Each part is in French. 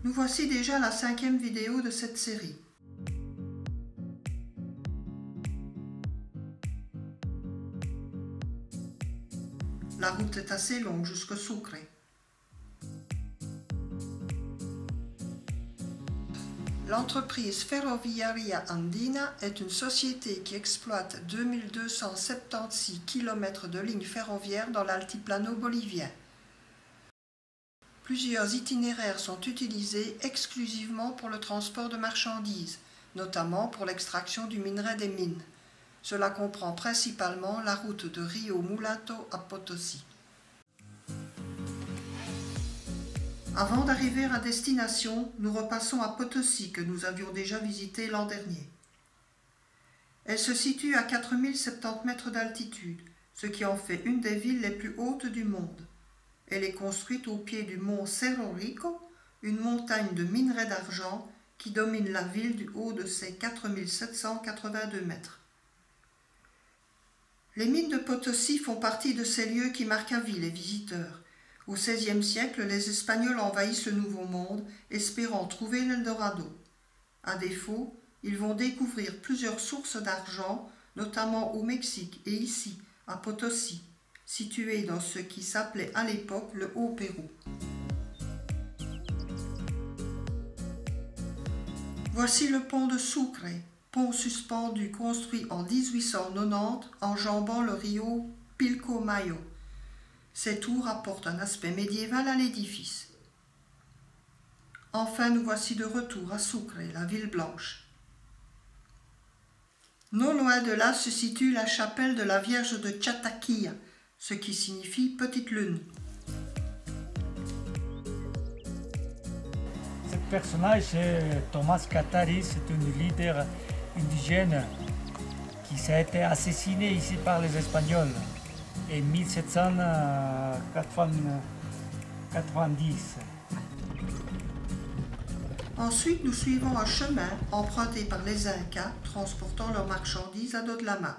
Nous voici déjà à la 5e vidéo de cette série. La route est assez longue jusqu'au Sucre. L'entreprise Ferroviaria Andina est une société qui exploite 2276 km de lignes ferroviaires dans l'altiplano bolivien. Plusieurs itinéraires sont utilisés exclusivement pour le transport de marchandises, notamment pour l'extraction du minerai des mines. Cela comprend principalement la route de Rio Mulato à Potosí. Avant d'arriver à destination, nous repassons à Potosí que nous avions déjà visité l'an dernier. Elle se situe à 4070 mètres d'altitude, ce qui en fait une des villes les plus hautes du monde. Elle est construite au pied du mont Cerro Rico, une montagne de minerai d'argent qui domine la ville du haut de ses 4782 mètres. Les mines de Potosí font partie de ces lieux qui marquent à vie les visiteurs. Au XVIe siècle, les Espagnols envahissent le Nouveau Monde, espérant trouver l'Eldorado. À défaut, ils vont découvrir plusieurs sources d'argent, notamment au Mexique et ici, à Potosí, situé dans ce qui s'appelait à l'époque le Haut-Pérou. Voici le pont de Sucre, pont suspendu construit en 1890 enjambant le rio Pilcomayo. Ces tours apportent un aspect médiéval à l'édifice. Enfin, nous voici de retour à Sucre, la ville blanche. Non loin de là se situe la chapelle de la Vierge de Chataquilla, ce qui signifie Petite Lune. Ce personnage, c'est Thomas Katari, c'est un leader indigène qui a été assassiné ici par les Espagnols en 1790. Ensuite, nous suivons un chemin emprunté par les Incas transportant leurs marchandises à dos de la main.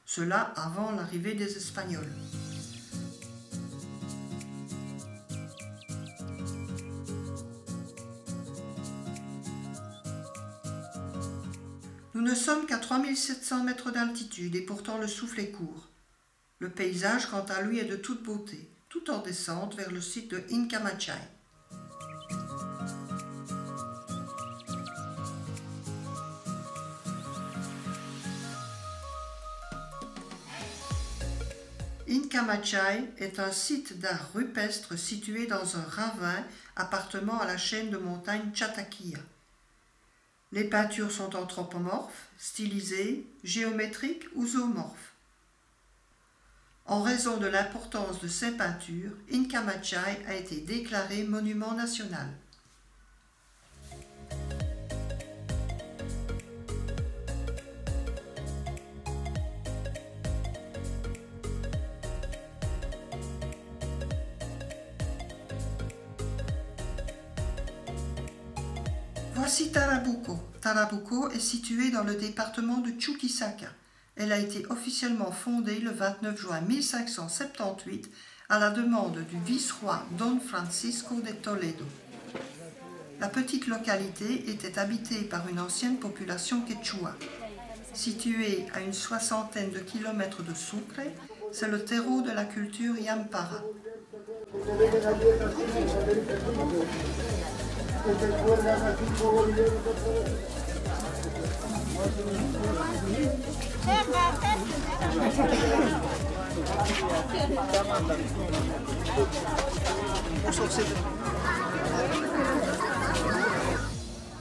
Cela avant l'arrivée des Espagnols. Nous ne sommes qu'à 3700 mètres d'altitude et pourtant le souffle est court. Le paysage, quant à lui, est de toute beauté, tout en descente vers le site de Incamachay. Incamachay est un site d'art rupestre situé dans un ravin appartenant à la chaîne de montagnes Chataquilla. Les peintures sont anthropomorphes, stylisées, géométriques ou zoomorphes. En raison de l'importance de ces peintures, Incamachay a été déclaré monument national. Voici Tarabuco. Tarabuco est située dans le département de Chuquisaca. Elle a été officiellement fondée le 29 juin 1578 à la demande du vice-roi Don Francisco de Toledo. La petite localité était habitée par une ancienne population quechua. Située à une soixantaine de kilomètres de Sucre, c'est le terreau de la culture Yampara.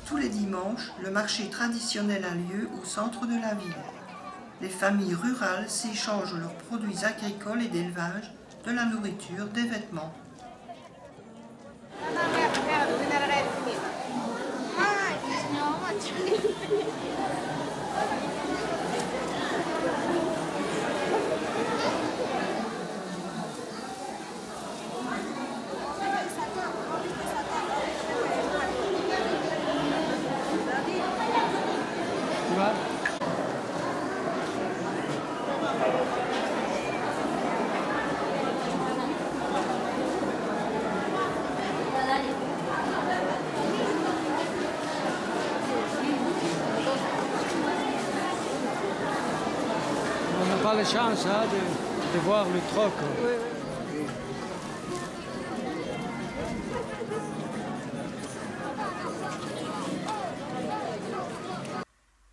Tous les dimanches, le marché traditionnel a lieu au centre de la ville. Les familles rurales s'échangent leurs produits agricoles et d'élevage, de la nourriture, des vêtements. pas la chance hein, de voir le troc. Oui.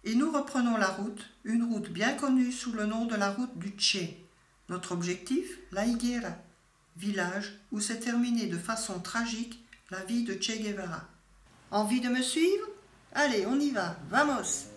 Et nous reprenons la route, une route bien connue sous le nom de la route du Che. Notre objectif, La Higuera, village où s'est terminée de façon tragique la vie de Che Guevara. Envie de me suivre? Allez, on y va, vamos!